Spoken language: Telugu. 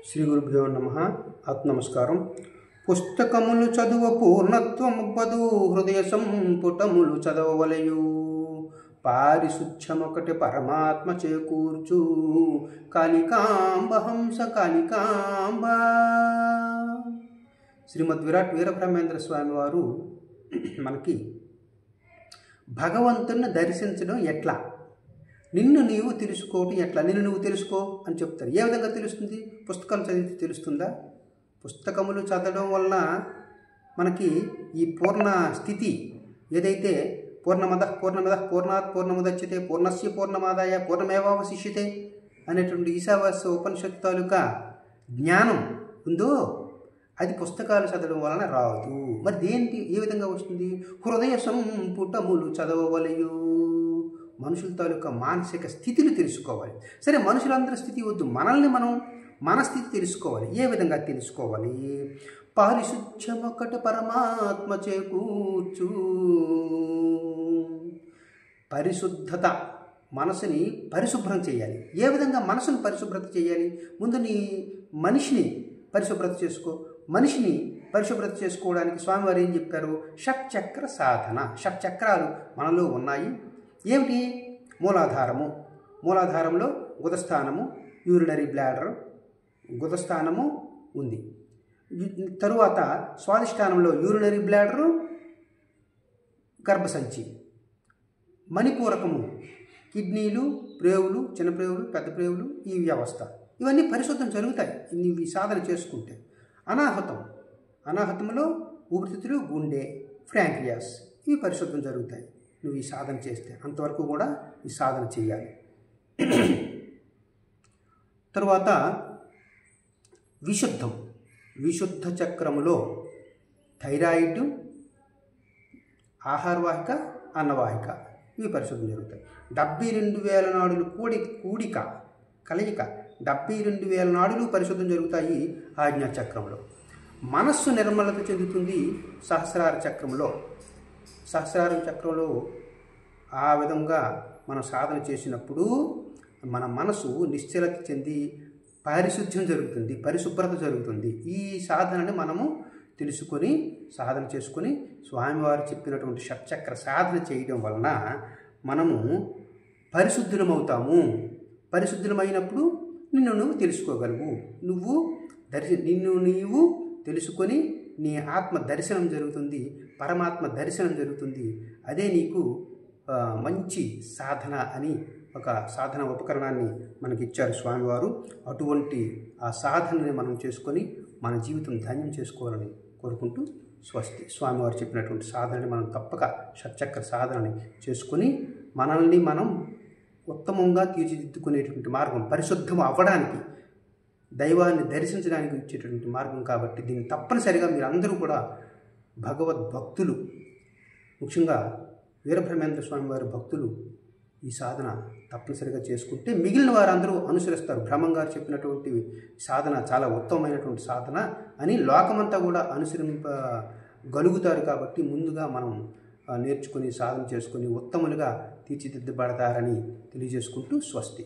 శ్రీ గురుభ్యో నమః. ఆత్మనమస్కారం. పుస్తకములు చదువ పూర్ణత్వముపదు, హృదయ సంపుటములు చదవవలయు. పారిశుధ్యమొకటి పరమాత్మ చేకూర్చు, కాళికాంబ హంస కాళికాంబ. శ్రీమద్ విరాట్ వీరబ్రహ్మేంద్ర స్వామి వారు మనకి భగవంతుని దర్శించడం ఎట్లా, నిన్ను నీవు తెలుసుకోవటం ఎట్లా, నిన్ను నువ్వు తెలుసుకో అని చెప్తారు. ఏ విధంగా తెలుస్తుంది? పుస్తకాలు చదివితే తెలుస్తుందా? పుస్తకములు చదవడం వల్ల మనకి ఈ పూర్ణ స్థితి ఏదైతే పూర్ణాత్ పూర్ణముదచ్యతే పూర్ణస్య పూర్ణమాదాయ పూర్ణమేవావశిష్యతే అనేటువంటి ఈశావాస్య ఉపనిషత్తు తాలూకా జ్ఞానం ఉందో అది పుస్తకాలు చదవడం వలన రాదు. మరి దేనికి ఏ విధంగా వస్తుంది? హృదయ సంపుటములు చదవవలయు. మనుషుల తాలూకా మానసిక స్థితిని తెలుసుకోవాలి. సరే, మనుషులందరి స్థితి వద్దు, మనల్ని మనం మన స్థితి తెలుసుకోవాలి. ఏ విధంగా తెలుసుకోవాలి? పారిశుధ్యమొకటి పరమాత్మ చేకూర్చు. పరిశుద్ధత, మనసుని పరిశుభ్రం చేయాలి. ఏ విధంగా మనసును పరిశుభ్రత చేయాలి? ముందు నీ మనిషిని పరిశుభ్రత చేసుకో. మనిషిని పరిశుభ్రత చేసుకోవడానికి స్వామివారు ఏం చెప్పారు? షట్చక్ర సాధన. షట్చక్రాలు మనలో ఉన్నాయి. ఏమిటి? మూలాధారము, మూలాధారంలో గుదస్థానము, యూరినరీ బ్లాడర్, గుదస్థానము ఉంది. తరువాత స్వాదిష్టానంలో యూరినరీ బ్లాడరు, గర్భసంచి, మణిపూరకము, కిడ్నీలు, ప్రేవులు, చిన్న ప్రేవులు, పెద్ద ప్రేవులు, ఈ వ్యవస్థ ఇవన్నీ పరిశుద్ధం జరుగుతాయి నువ్వు ఈ సాధన చేసుకుంటే. అనాహతం, అనాహతంలో ఊపిరితిత్తులు, గుండె, ఫ్రాంక్రియాస్ ఇవి పరిశుద్ధం జరుగుతాయి నువ్వు ఈ సాధన చేస్తే. అంతవరకు కూడా ఈ సాధన చేయాలి. తరువాత విశుద్ధం, విశుద్ధ చక్రములో థైరాయిడ్, ఆహారవాహిక, అన్నవాహిక ఇవి పరిశుద్ధం జరుగుతాయి. 72,000 నాడులు కూడిక కలయిక 72,000 నాడులు పరిశుద్ధం జరుగుతాయి ఆజ్ఞా చక్రంలో. మనస్సు నిర్మలత చెందుతుంది సహస్రార చక్రంలో. సహస్రార చక్రంలో ఆ విధంగా మనం సాధన చేసినప్పుడు మన మనసు నిశ్చలత చెంది పారిశుధ్యం జరుగుతుంది, పరిశుభ్రత జరుగుతుంది. ఈ సాధనని మనము తెలుసుకొని సాధన చేసుకొని స్వామివారు చెప్పినటువంటి షట్చక్ర సాధన చేయడం వలన మనము పరిశుద్ధులమవుతాము. పరిశుద్ధులమైనప్పుడు నిన్ను నువ్వు తెలుసుకోగలవు. నిన్ను నీవు తెలుసుకొని నీ ఆత్మ దర్శనం జరుగుతుంది, పరమాత్మ దర్శనం జరుగుతుంది. అదే నీకు మంచి సాధన అని ఒక సాధన ఉపకరణాన్ని మనకి ఇచ్చారు స్వామివారు. అటువంటి ఆ సాధనని మనం చేసుకొని మన జీవితం ధన్యం చేసుకోవాలని కోరుకుంటూ స్వస్తి. స్వామివారు చెప్పినటువంటి సాధనని మనం తప్పక షట్చక్ర సాధనని చేసుకొని మనల్ని మనం ఉత్తమంగా తీర్చిదిద్దుకునేటువంటి మార్గం, పరిశుద్ధం అవ్వడానికి, దైవాన్ని దర్శించడానికి ఇచ్చేటటువంటి మార్గం. కాబట్టి దీన్ని తప్పనిసరిగా మీరందరూ కూడా భగవద్భక్తులు, ముఖ్యంగా వీరబ్రహ్మేంద్ర స్వామి వారి భక్తులు ఈ సాధన తప్పనిసరిగా చేసుకుంటే మిగిలిన వారందరూ అనుసరిస్తారు. బ్రహ్మం గారు చెప్పినటువంటి సాధన చాలా ఉత్తమమైనటువంటి సాధన అని లోకమంతా కూడా అనుసరింపగలుగుతారు. కాబట్టి ముందుగా మనం నేర్చుకుని సాధన చేసుకుని ఉత్తములుగా తీర్చిదిద్దబడతారని తెలియజేసుకుంటూ స్వస్తి.